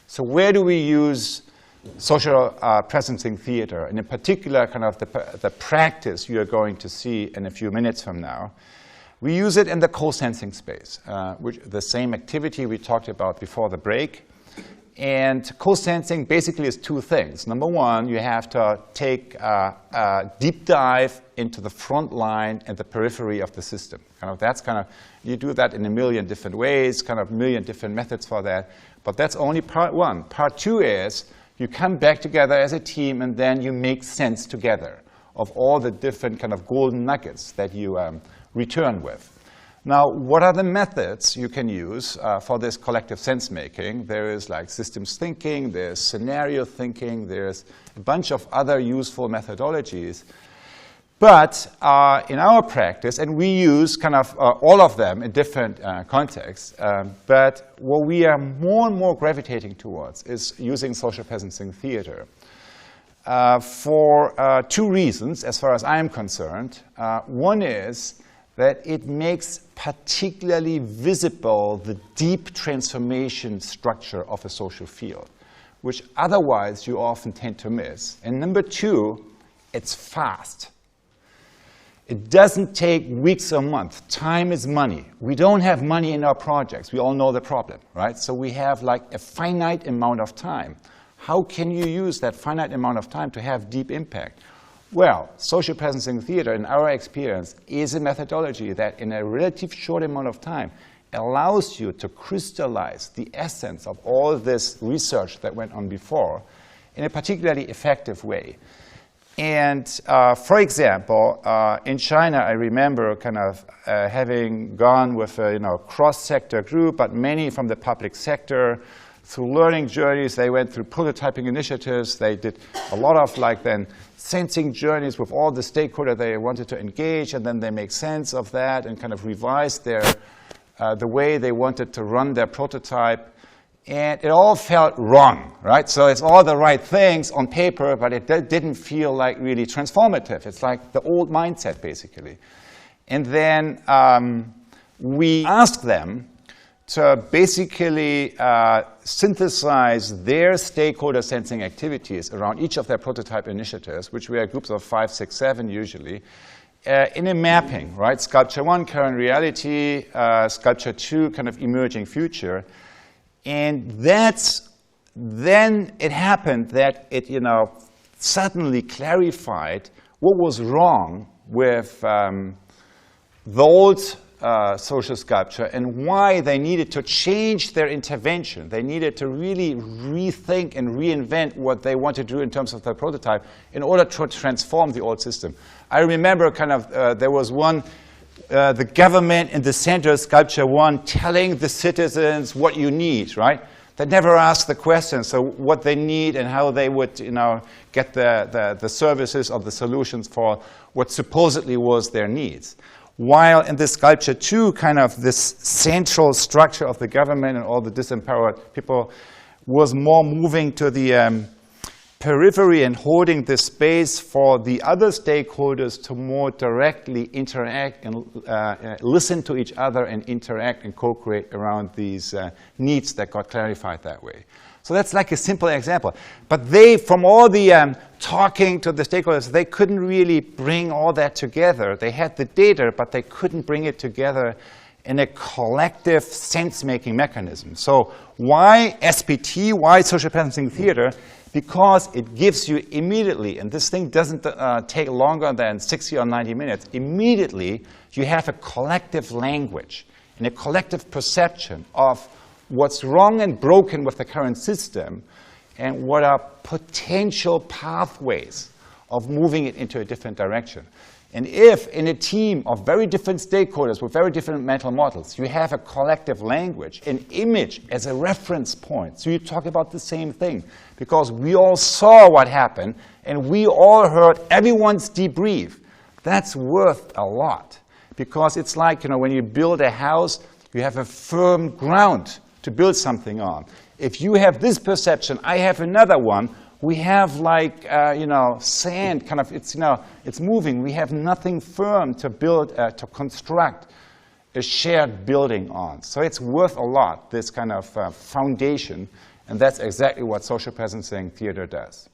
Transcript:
So where do we use social presencing theater, and in particular kind of the practice you are going to see in a few minutes from now? We use it in the co-sensing space, which the same activity we talked about before the break. And co-sensing basically is two things. Number one, you have to take a deep dive into the front line and the periphery of the system. You do that in a million different ways, kind of a million different methods for that. But that's only part one. Part two is you come back together as a team and then you make sense together of all the different kind of golden nuggets that you return with. Now, what are the methods you can use for this collective sense-making? There is like systems thinking, there's scenario thinking, there's a bunch of other useful methodologies. But in our practice, and we use kind of all of them in different contexts, but what we are more and more gravitating towards is using social presencing theater. For two reasons, as far as I am concerned. One is that it makes particularly visible the deep transformation structure of a social field, which otherwise you often tend to miss. And number two, it's fast. It doesn't take weeks or months. Time is money. We don't have money in our projects. We all know the problem, right? So we have like a finite amount of time. How can you use that finite amount of time to have deep impact? Well, social presencing theater, in our experience, is a methodology that in a relatively short amount of time allows you to crystallize the essence of all this research that went on before in a particularly effective way. And for example, in China, I remember kind of having gone with a cross-sector group, but many from the public sector. Through learning journeys, they went through prototyping initiatives. They did a lot of then sensing journeys with all the stakeholders they wanted to engage, and then they make sense of that and kind of revise the way they wanted to run their prototype. And it all felt wrong, right? So it's all the right things on paper, but it didn't feel like really transformative. It's like the old mindset, basically. And then we asked them to basically synthesize their stakeholder sensing activities around each of their prototype initiatives, which were groups of 5, 6, 7 usually, in a mapping, right? Sculpture 1, current reality, Sculpture 2, kind of emerging future. And then it happened that it, suddenly clarified what was wrong with the old social sculpture and why they needed to change their intervention. They needed to really rethink and reinvent what they want to do in terms of their prototype in order to transform the old system. I remember there was one, the government in the center of Sculpture 1 telling the citizens what you need, right? They never asked the question, so what they need and how they would get the services or the solutions for what supposedly was their needs. While in the Sculpture 2, kind of this central structure of the government and all the disempowered people was more moving to the periphery and holding the space for the other stakeholders to more directly interact and listen to each other and interact and co-create around these needs that got clarified that way. So that's like a simple example. But they, from all the talking to the stakeholders, they couldn't really bring all that together. They had the data, but they couldn't bring it together in a collective sense-making mechanism. So why SPT? Why social presencing theater? Because it gives you immediately, and this thing doesn't take longer than 60 or 90 minutes, immediately you have a collective language and a collective perception of what's wrong and broken with the current system and what are potential pathways of moving it into a different direction. And if in a team of very different stakeholders with very different mental models, you have a collective language, an image as a reference point, so you talk about the same thing, because we all saw what happened and we all heard everyone's debrief, that's worth a lot. Because it's like, when you build a house, you have a firm ground to build something on. If you have this perception, I have another one, we have like, sand, kind of, it's moving. We have nothing firm to build, to construct a shared building on. So it's worth a lot, this kind of foundation. And that's exactly what social presencing theater does.